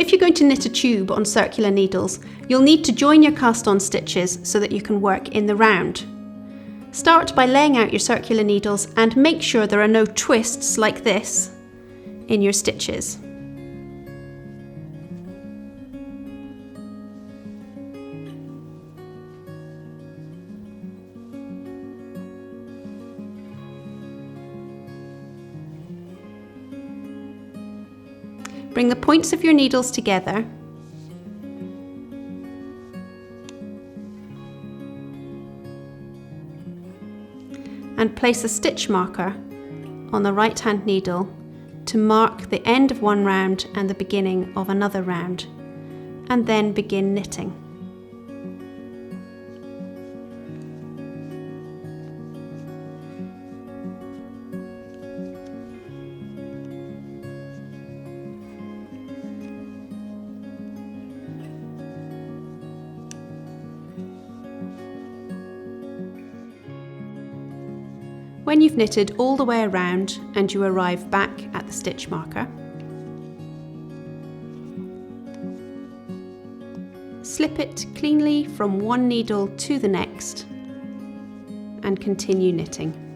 If you're going to knit a tube on circular needles, you'll need to join your cast-on stitches so that you can work in the round. Start by laying out your circular needles and make sure there are no twists like this in your stitches. Bring the points of your needles together and place a stitch marker on the right hand needle to mark the end of one round and the beginning of another round, and then begin knitting. When you've knitted all the way around and you arrive back at the stitch marker, slip it cleanly from one needle to the next and continue knitting.